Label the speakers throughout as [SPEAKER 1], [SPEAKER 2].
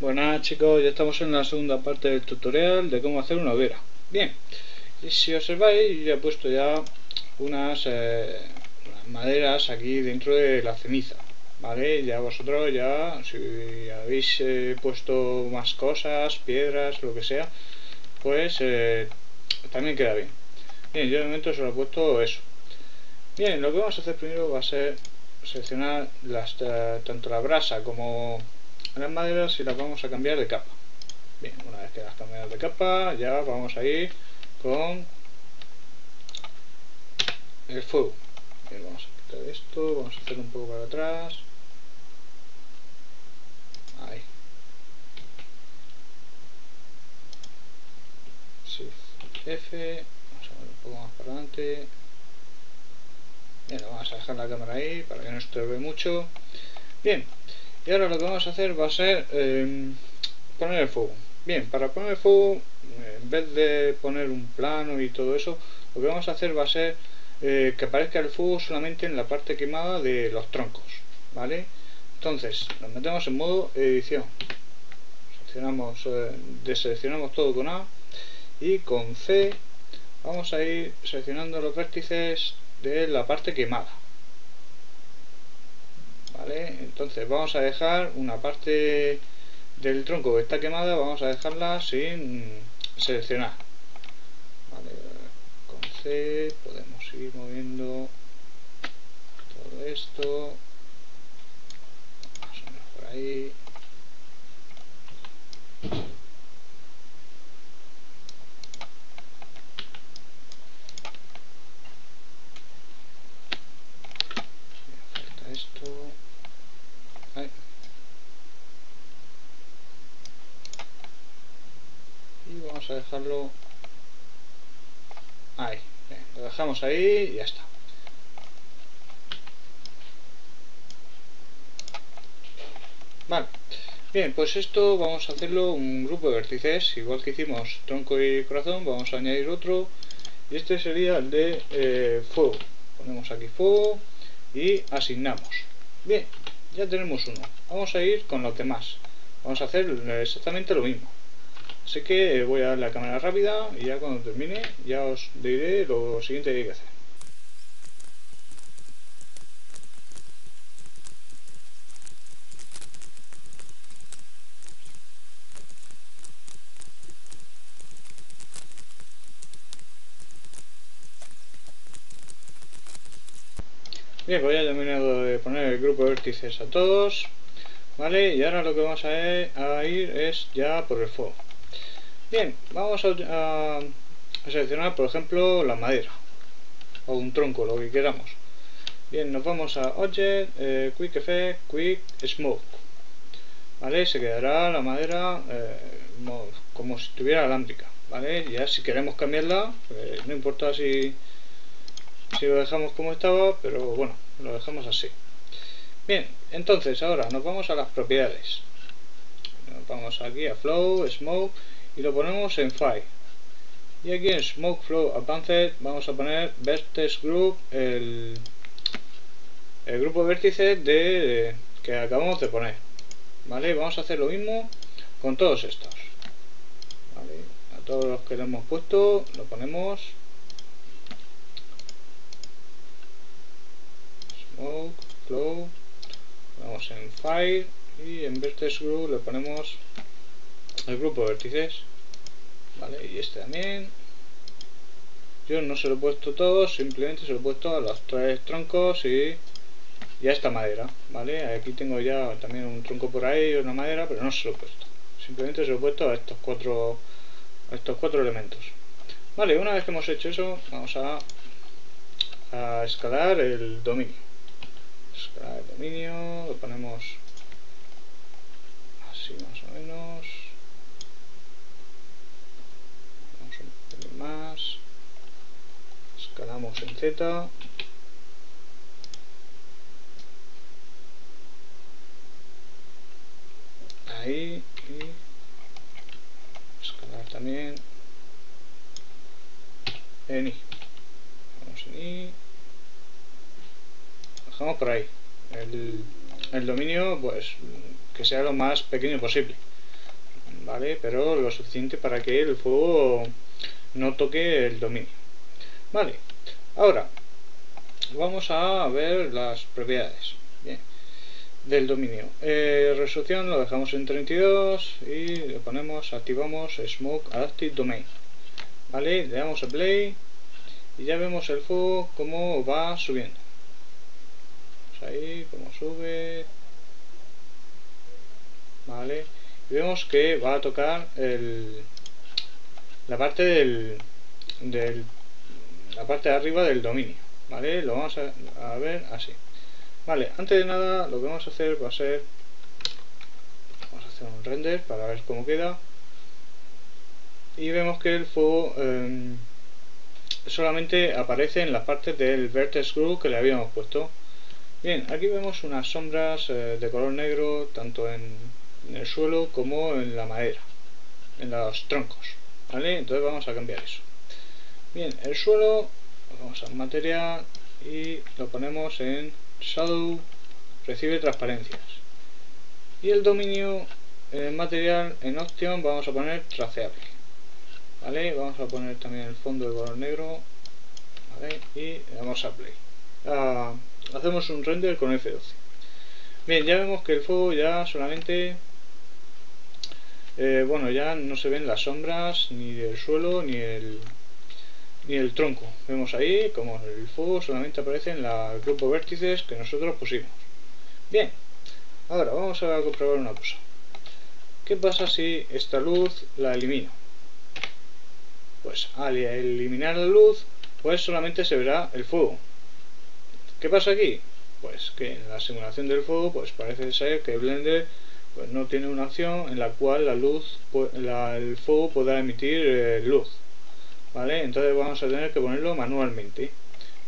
[SPEAKER 1] Buenas chicos, ya estamos en la segunda parte del tutorial de cómo hacer una hoguera. Bien, y si observáis, yo he puesto ya unas maderas aquí dentro de la ceniza, ¿vale? Ya vosotros si habéis puesto más cosas, piedras, lo que sea, pues también queda bien. Bien, yo de momento solo he puesto eso. Bien, lo que vamos a hacer primero va a ser seleccionar tanto la brasa como las maderas y las vamos a cambiar de capa. Bien, una vez que las cambiamos de capa, ya vamos a ir con el fuego. Bien, vamos a quitar esto, vamos a hacerlo un poco para atrás. Ahí. Shift F, vamos a ver un poco más para adelante. Bien, vamos a dejar la cámara ahí para que no estorbe mucho. Bien, y ahora lo que vamos a hacer va a ser poner el fuego. Bien, para poner el fuego, en vez de poner un plano y todo eso, lo que vamos a hacer va a ser que aparezca el fuego solamente en la parte quemada de los troncos, ¿vale? Entonces, nos metemos en modo edición, deseleccionamos todo con A y con C vamos a ir seleccionando los vértices de la parte quemada, ¿vale? Entonces vamos a dejar una parte del tronco que está quemada, vamos a dejarla sin seleccionar, ¿vale? Con C podemos ir moviendo todo esto más o menos por ahí. Me falta esto. Ahí. Y vamos a dejarlo ahí. Bien, lo dejamos ahí y ya está. Vale. Bien, pues esto vamos a hacerlo un grupo de vértices, igual que hicimos tronco y corazón, vamos a añadir otro y este sería el de fuego. Ponemos aquí fuego y asignamos. Bien, ya tenemos uno. Vamos a ir con los demás. Vamos a hacer exactamente lo mismo. Así que voy a dar la cámara rápida y ya cuando termine ya os diré lo siguiente que hay que hacer. Bien, pues ya he terminado de poner el grupo de vértices a todos, ¿vale? Y ahora lo que vamos a ir es ya por el fuego. Bien, vamos a seleccionar por ejemplo la madera o un tronco, lo que queramos. Bien, nos vamos a Object, Quick Effect, Quick Smoke, ¿vale? Se quedará la madera como si estuviera alámbrica, ¿vale? Ya si queremos cambiarla, no importa si lo dejamos como estaba, pero bueno, lo dejamos así. Bien, entonces ahora nos vamos a las propiedades. Nos vamos aquí a Flow, Smoke y lo ponemos en File. Y aquí en Smoke Flow Advanced vamos a poner Vertex Group, el grupo de vértices que acabamos de poner. ¿Vale? Vamos a hacer lo mismo con todos estos. ¿Vale? A todos los que le hemos puesto lo ponemos Smoke, Flow, vamos en File y en Vertex Group le ponemos el grupo de vértices, ¿vale? Y este también. Yo no se lo he puesto todo, simplemente se lo he puesto a los tres troncos y a esta madera, ¿vale? Aquí tengo ya también un tronco por ahí y una madera, pero no se lo he puesto. Simplemente se lo he puesto a estos cuatro elementos. Vale, una vez que hemos hecho eso, vamos a escalar el dominio. Escalar el dominio, lo ponemos así más o menos. Vamos un pelín más. Escalamos en Z. Ahí. Y escalar también en I. Vamos en I. Dejamos por ahí. El dominio, pues, que sea lo más pequeño posible. ¿vale? Pero lo suficiente para que el fuego no toque el dominio. Vale, ahora vamos a ver las propiedades. Bien, del dominio. Resolución lo dejamos en 32 y le ponemos, activamos Smoke Adaptive Domain. Vale, le damos a play y ya vemos el fuego como va subiendo. Ahí como sube, vale, y vemos que va a tocar la parte la parte de arriba del dominio, vale, lo vamos a ver así. Vale, antes de nada lo que vamos a hacer va a ser, vamos a hacer un render para ver cómo queda y vemos que el fuego solamente aparece en la parte del vertex group que le habíamos puesto. Bien, aquí vemos unas sombras de color negro tanto en el suelo como en la madera, en los troncos, ¿vale? Entonces vamos a cambiar eso. Bien, el suelo lo vamos a material y lo ponemos en shadow, recibe transparencias, y el dominio en material en option vamos a poner traceable, ¿vale? Vamos a poner también el fondo de color negro, ¿vale? Y le damos a play. Hacemos un render con F12. Bien, ya vemos que el fuego ya solamente bueno, ya no se ven las sombras ni del suelo ni el tronco. Vemos ahí como el fuego solamente aparece en el grupo vértices que nosotros pusimos. Bien, ahora vamos a comprobar una cosa. ¿Qué pasa si esta luz la elimino? Pues al eliminar la luz, pues solamente se verá el fuego. ¿Qué pasa aquí? Pues que en la simulación del fuego pues parece ser que Blender pues no tiene una opción en la cual la luz, el fuego podrá emitir luz, ¿vale? Entonces vamos a tener que ponerlo manualmente.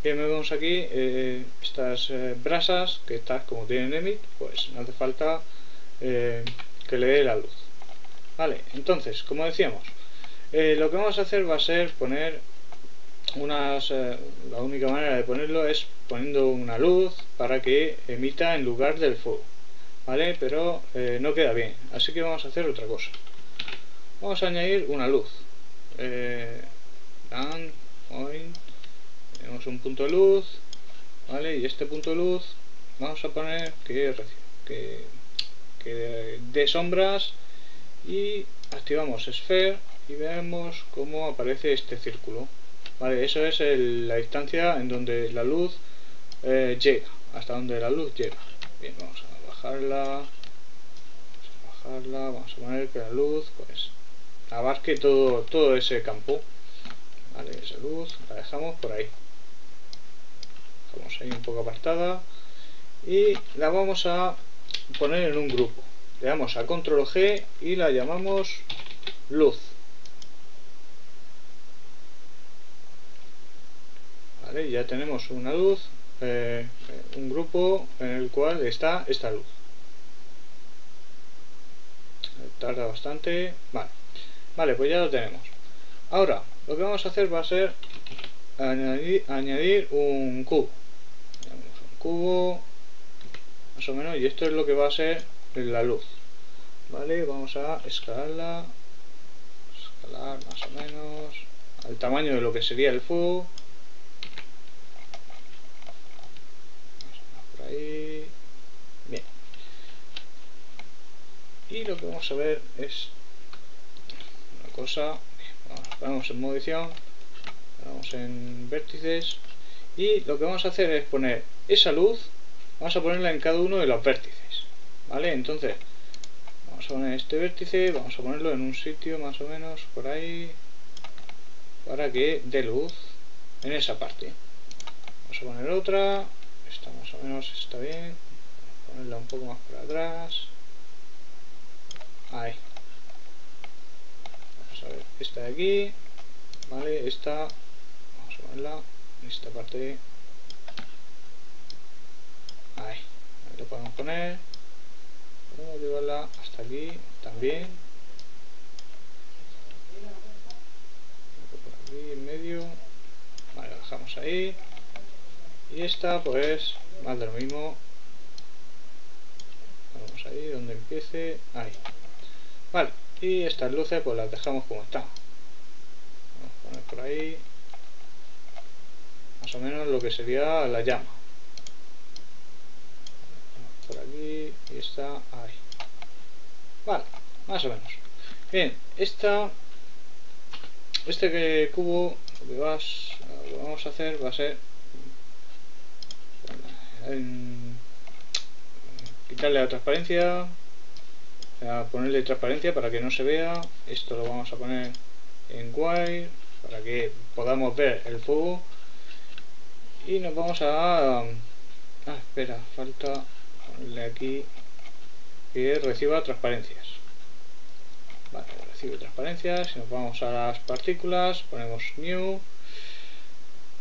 [SPEAKER 1] Bien, vemos aquí estas brasas que estas como tienen emit, pues no hace falta que le dé la luz, ¿vale? Entonces, como decíamos, lo que vamos a hacer va a ser poner la única manera de ponerlo es poniendo una luz para que emita en lugar del fuego, ¿vale? Pero no queda bien, así que vamos a hacer otra cosa. Vamos a añadir una luz. Tenemos un punto de luz, ¿vale? Y este punto de luz vamos a poner que dé sombras y activamos Sphere y vemos cómo aparece este círculo. Vale, eso es la distancia en donde la luz llega, hasta donde la luz llega. Bien, vamos a bajarla, vamos a poner que la luz pues abarque todo ese campo. Vale, esa luz la dejamos por ahí, dejamos ahí un poco apartada y la vamos a poner en un grupo. Le damos a control G y la llamamos luz. Vale, ya tenemos una luz, un grupo en el cual está esta luz. Tarda bastante. Vale, pues ya lo tenemos. Ahora lo que vamos a hacer va a ser añadir un cubo. Un cubo más o menos, y esto es lo que va a ser la luz. Vale, vamos a escalar más o menos al tamaño de lo que sería el fuego. Por ahí. Bien. Y lo que vamos a ver es una cosa. Ponemos en modo edición, vamos en vértices y lo que vamos a hacer es poner esa luz, vamos a ponerla en cada uno de los vértices, ¿vale? Entonces vamos a poner este vértice, vamos a ponerlo en un sitio más o menos por ahí para que dé luz en esa parte. Vamos a poner otra, esta más o menos está bien, ponerla un poco más por atrás, ahí. Vamos a ver esta de aquí, vale, esta vamos a ponerla en esta parte, ahí lo podemos poner, podemos llevarla hasta aquí también, por aquí en medio, vale, la dejamos ahí, y esta pues más de lo mismo, vamos ahí donde empiece, ahí, vale. y estas luces pues las dejamos como están. Vamos a poner por ahí más o menos lo que sería la llama. Por aquí y está ahí. Vale, más o menos. Bien, este cubo lo que vamos a hacer va a ser quitarle la transparencia, ponerle transparencia para que no se vea. Esto lo vamos a poner en white para que podamos ver el fuego, y nos vamos a espera, falta ponerle aquí que reciba transparencias. Vale, recibe transparencias. Y nos vamos a las partículas, ponemos new,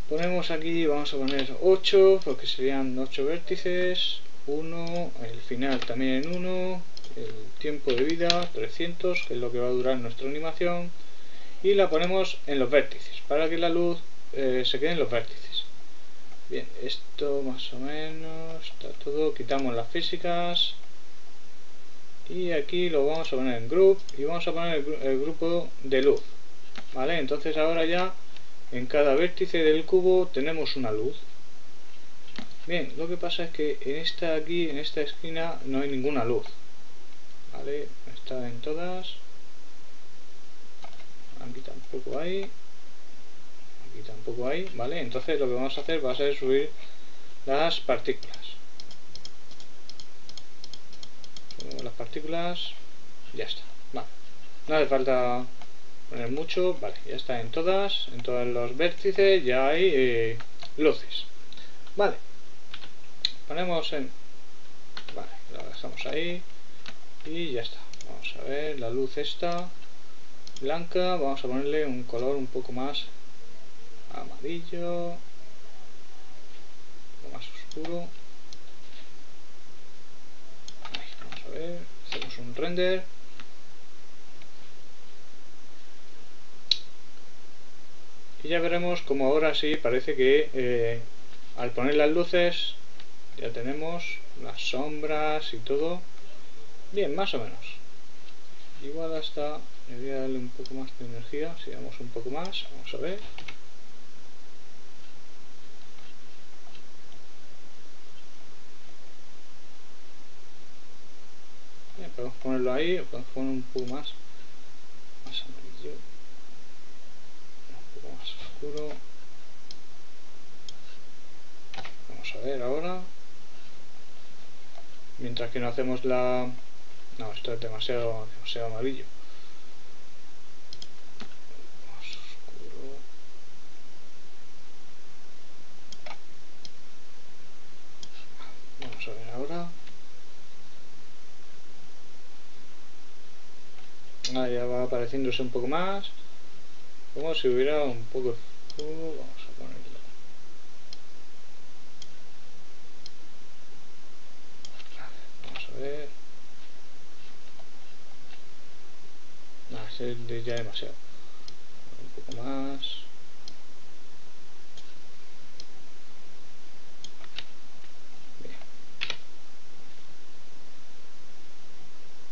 [SPEAKER 1] ponemos aquí, vamos a poner 8 porque serían 8 vértices, 1, el final también en 1, el tiempo de vida 300, que es lo que va a durar nuestra animación, y la ponemos en los vértices para que la luz se quede en los vértices. Bien, esto más o menos está todo. Quitamos las físicas y aquí lo vamos a poner en group y vamos a poner el grupo de luz. Vale, entonces ahora ya en cada vértice del cubo tenemos una luz. Bien, lo que pasa es que en esta esquina no hay ninguna luz. Vale, está en todas. Aquí tampoco hay. Aquí tampoco hay. Vale, entonces lo que vamos a hacer va a ser subir las partículas. Subimos las partículas. Ya está. Vale, no hace falta poner mucho. Vale, ya está en todos los vértices ya hay luces. Vale, ponemos en... Vale, lo dejamos ahí y ya está. Vamos a ver la luz esta blanca, vamos a ponerle un color un poco más amarillo, un poco más oscuro. Ahí, vamos a ver, hacemos un render. Y ya veremos como ahora sí parece que al poner las luces ya tenemos las sombras y todo. Bien, más o menos. Igual hasta le voy a darle un poco más de energía. Si damos un poco más, vamos a ver. Bien, podemos ponerlo ahí, o podemos poner un poco más amarillo, un poco más oscuro. Vamos a ver ahora. Mientras que no hacemos la... No, esto es demasiado amarillo. Más oscuro. Vamos a ver ahora. Ya va apareciéndose un poco más. Como si hubiera un poco de fuego. Vamos a ponerlo. Vamos a ver. Es ya demasiado. Un poco más. Bien.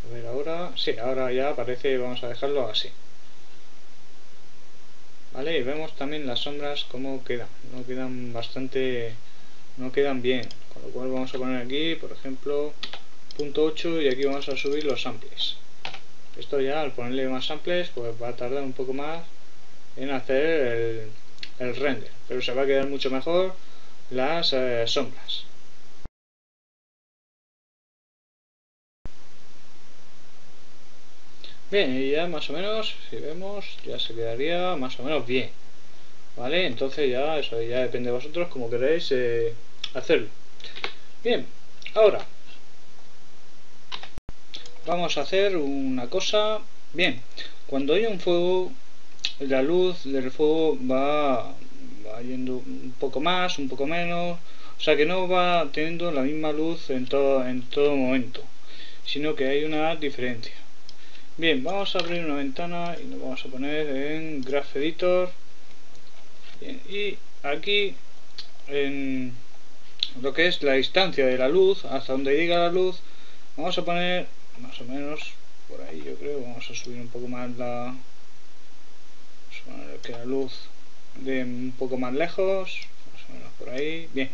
[SPEAKER 1] A ver ahora. Sí, ahora ya aparece. Vamos a dejarlo así. Vale, y vemos también las sombras como quedan. No quedan bastante. No quedan bien. Con lo cual vamos a poner aquí, por ejemplo, punto 8 y aquí vamos a subir los samples. Esto ya al ponerle más samples pues va a tardar un poco más en hacer el render, pero se va a quedar mucho mejor las sombras. Bien, y ya más o menos, si vemos, ya se quedaría más o menos bien. Vale, entonces ya eso ya depende de vosotros como queréis hacerlo. Bien, ahora vamos a hacer una cosa. Bien, cuando hay un fuego, la luz del fuego va yendo un poco más, un poco menos, o sea que no va teniendo la misma luz en todo momento, sino que hay una diferencia. Bien, vamos a abrir una ventana y nos vamos a poner en Graph Editor. Bien, y aquí en lo que es la distancia de la luz, hasta donde llega la luz, vamos a poner más o menos por ahí, yo creo. Vamos a subir un poco más vamos a poner que la luz de un poco más lejos, más o menos por ahí. Bien,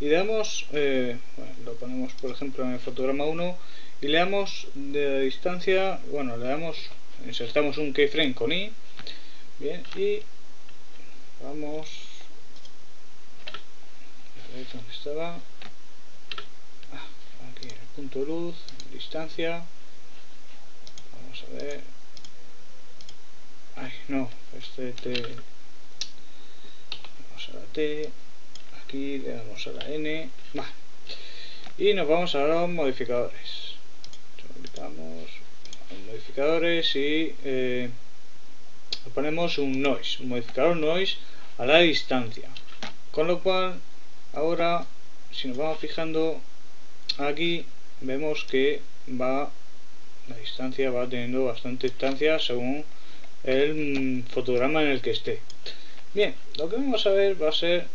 [SPEAKER 1] y le damos, bueno, lo ponemos por ejemplo en el fotograma 1 y le damos de la distancia, bueno, le damos, insertamos un keyframe con I. Bien, y vamos a ver dónde estaba. Aquí el punto de luz, distancia. Vamos a ver. Ay, no, este T. Vamos a la T. Aquí le damos a la N. Vale. Y nos vamos a los modificadores. Quitamos los modificadores y ponemos un noise, un modificador noise a la distancia. Con lo cual, ahora, si nos vamos fijando aquí, vemos que la distancia va teniendo bastante distancia según el fotograma en el que esté. Bien, lo que vamos a ver va a ser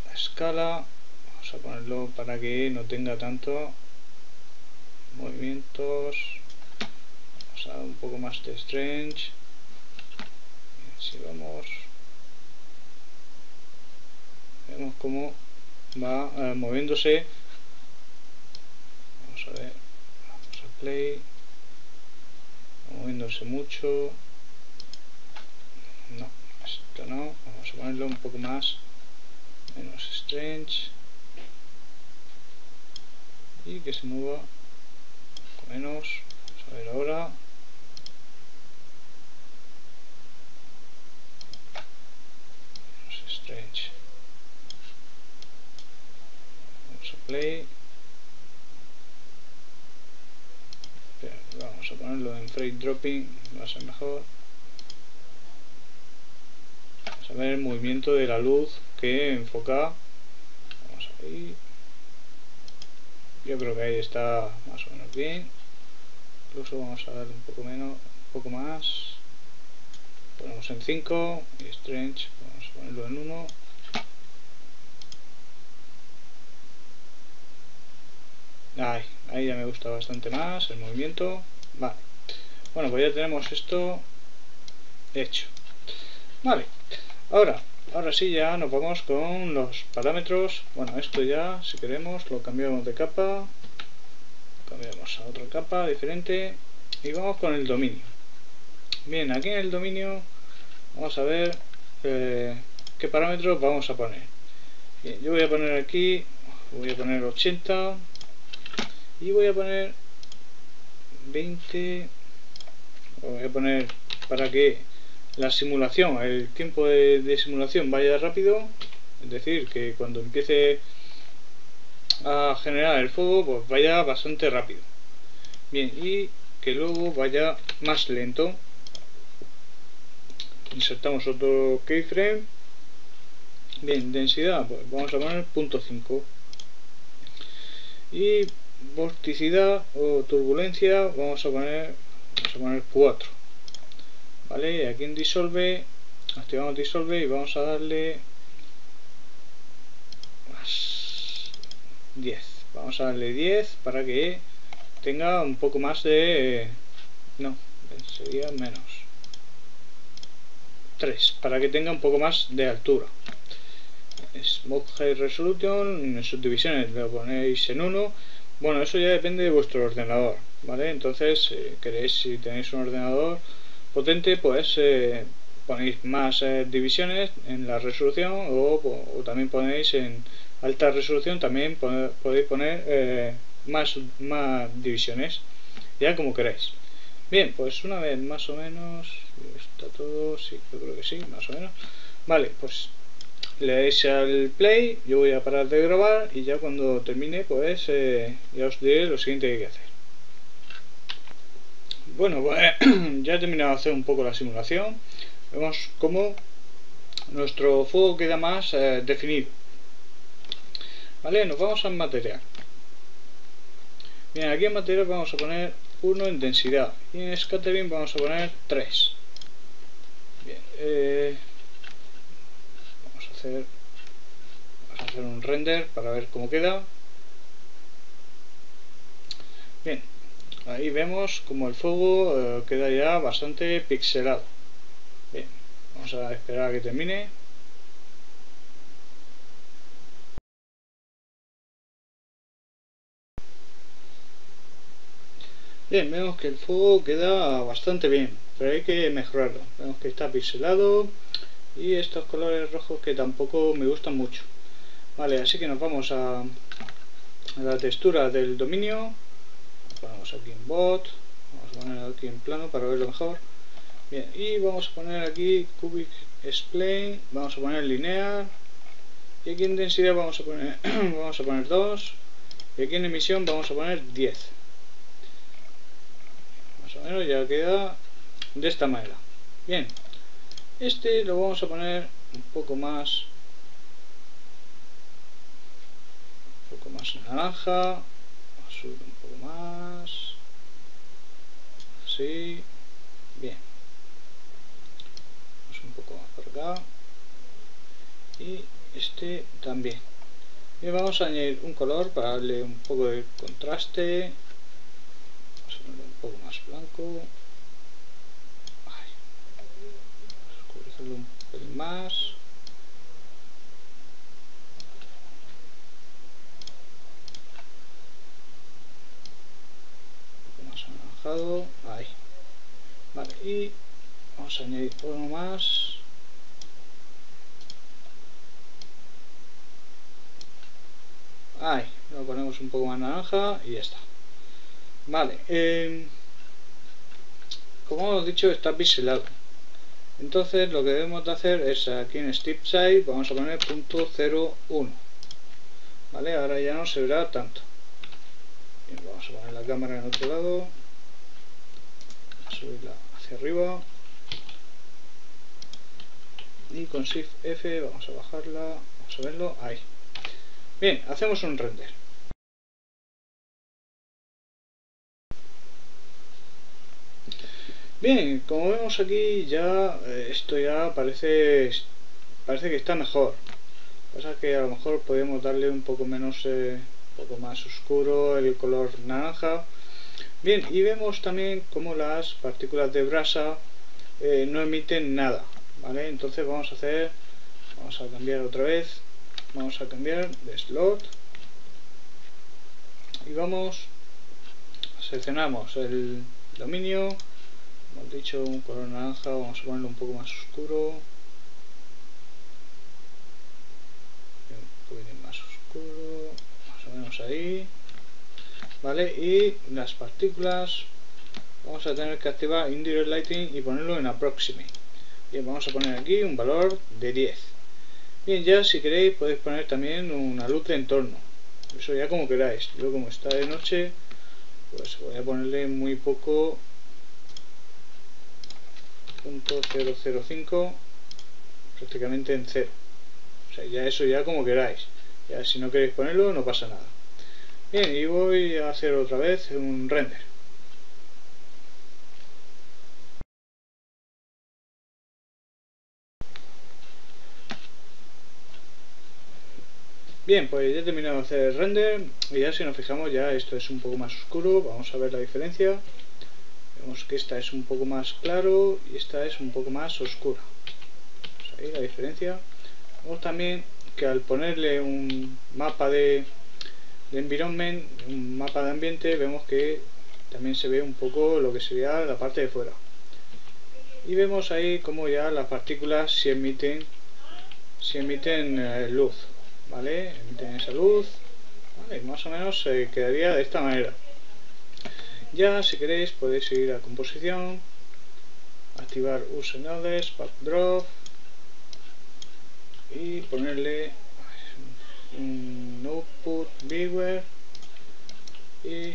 [SPEAKER 1] la escala. Vamos a ponerlo para que no tenga tanto movimientos. Vamos a dar un poco más de strange. Si vamos, vemos cómo va moviéndose. Vamos a ver, vamos a play, va moviéndose mucho. No, esto no. Vamos a ponerlo un poco más, menos strange, y que se mueva con menos. Vamos a ver ahora. Menos strange. Vamos a play. Vamos a ponerlo en frame dropping, va a ser mejor. Vamos a ver el movimiento de la luz que enfoca. Vamos a ver. Yo creo que ahí está más o menos bien. Incluso vamos a darle un poco menos, un poco más. Ponemos en 5 y strange vamos a ponerlo en 1. Ahí ya me gusta bastante más el movimiento. Vale, bueno, pues ya tenemos esto hecho. Vale, ahora sí ya nos vamos con los parámetros. Bueno, esto ya, si queremos, lo cambiamos de capa, lo cambiamos a otra capa diferente y vamos con el dominio. Bien, aquí en el dominio vamos a ver qué parámetros vamos a poner. Bien, yo voy a poner aquí, voy a poner 80 y voy a poner 20. Lo voy a poner para que la simulación, el tiempo de simulación vaya rápido, es decir, que cuando empiece a generar el fuego pues vaya bastante rápido. Bien, y que luego vaya más lento. Insertamos otro keyframe. Bien, densidad, pues vamos a poner 0.5 y vorticidad o turbulencia vamos a poner 4. Vale, aquí en Dissolve activamos Dissolve y vamos a darle 10. Vamos a darle 10 para que tenga un poco más de... no, sería menos 3, para que tenga un poco más de altura. Smoke High Resolution, en subdivisiones lo ponéis en 1. Bueno, eso ya depende de vuestro ordenador, ¿vale? Entonces, si tenéis un ordenador potente, pues ponéis más divisiones en la resolución o también ponéis en alta resolución, también podéis poner más divisiones, ya como queráis. Bien, pues una vez más o menos está todo, sí, yo creo que sí, más o menos. Vale, pues le dais al play, yo voy a parar de grabar y ya cuando termine pues ya os diré lo siguiente que hay que hacer. Bueno, pues ya he terminado de hacer un poco la simulación. Vemos cómo nuestro fuego queda más definido. Vale, nos vamos al material. Bien, aquí en material vamos a poner 1 en densidad y en scattering vamos a poner 3. Bien, vamos a hacer un render para ver cómo queda. Bien, ahí vemos como el fuego queda ya bastante pixelado. Bien, vamos a esperar a que termine. Bien, vemos que el fuego queda bastante bien, pero hay que mejorarlo. Vemos que está pixelado y estos colores rojos que tampoco me gustan mucho. Vale, así que nos vamos a la textura del dominio. Ponemos aquí en bot, vamos a poner aquí en plano para verlo mejor. Bien, y vamos a poner aquí cubic spline, vamos a poner linear, y aquí en densidad vamos a poner vamos a poner 2, y aquí en emisión vamos a poner 10. Más o menos ya queda de esta manera. Bien, este lo vamos a poner un poco más naranja, vamos a subir un poco más, así. Bien, vamos un poco más por acá, y este también. Y vamos a añadir un color para darle un poco de contraste. Vamos a ponerlo un poco más blanco. Vamos a oscurecerlo un pelín más. Un poco más anaranjado. Ahí. Vale, y vamos a añadir uno más. Ahí, lo ponemos un poco más naranja y ya está. Vale, como hemos dicho, está pixelado. Entonces lo que debemos de hacer es aquí en Step Size vamos a poner .01. Vale, ahora ya no se verá tanto. Bien, vamos a poner la cámara en otro lado, a subirla hacia arriba y con Shift F vamos a bajarla, vamos a verlo ahí. Bien, hacemos un render. Bien, como vemos aquí ya esto ya parece que está mejor. Pasa que a lo mejor podemos darle un poco menos, un poco más oscuro el color naranja. Bien, y vemos también como las partículas de brasa no emiten nada, ¿vale? Entonces vamos a cambiar otra vez, vamos a cambiar de slot y seleccionamos el dominio. Hemos dicho un color naranja, vamos a ponerlo un poco más oscuro, un poquitín más oscuro, más o menos ahí, vale. Y las partículas vamos a tener que activar Indirect Lighting y ponerlo en Approximate. Bien, vamos a poner aquí un valor de 10. Bien, ya si queréis podéis poner también una luz de entorno, eso ya como queráis. Yo como está de noche pues voy a ponerle muy poco, .005, prácticamente en 0. O sea, ya eso ya como queráis. Ya si no queréis ponerlo no pasa nada. Bien, y voy a hacer otra vez un render. Bien, pues ya he terminado de hacer el render y ya si nos fijamos ya esto es un poco más oscuro. Vamos a ver la diferencia. Vemos que esta es un poco más claro y esta es un poco más oscura. Vamos ahí la diferencia. Vemos también que al ponerle un mapa de environment, un mapa de ambiente, vemos que también se ve un poco lo que sería la parte de fuera. Y vemos ahí como ya las partículas si emiten luz, ¿vale? Emiten esa luz, ¿vale? Más o menos se quedaría de esta manera. Ya si queréis podéis ir a composición, activar Use Nodes, Backdrop y ponerle un Output Viewer y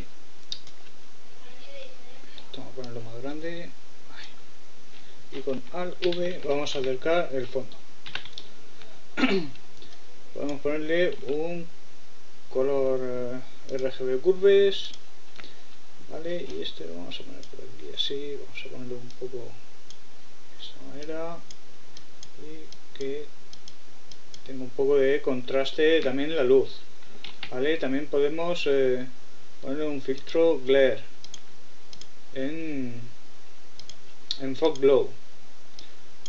[SPEAKER 1] vamos a ponerlo más grande y con Alt V vamos a acercar el fondo. Podemos ponerle un color RGB curves, vale, y este lo vamos a poner por aquí así, vamos a ponerlo un poco de esta manera y que tenga un poco de contraste también la luz, vale. También podemos ponerle un filtro glare, en Fog Glow.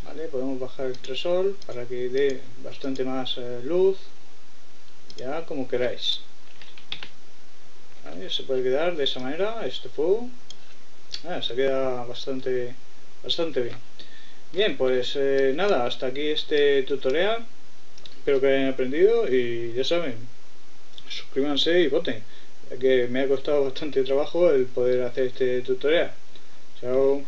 [SPEAKER 1] Vale, podemos bajar el tresol para que dé bastante más luz, ya como queráis. Vale, se puede quedar de esa manera este fuego. Se queda bastante bien. Bien, pues nada, hasta aquí este tutorial. Espero que hayan aprendido y ya saben, suscríbanse y voten, ya que me ha costado bastante trabajo el poder hacer este tutorial. Chao.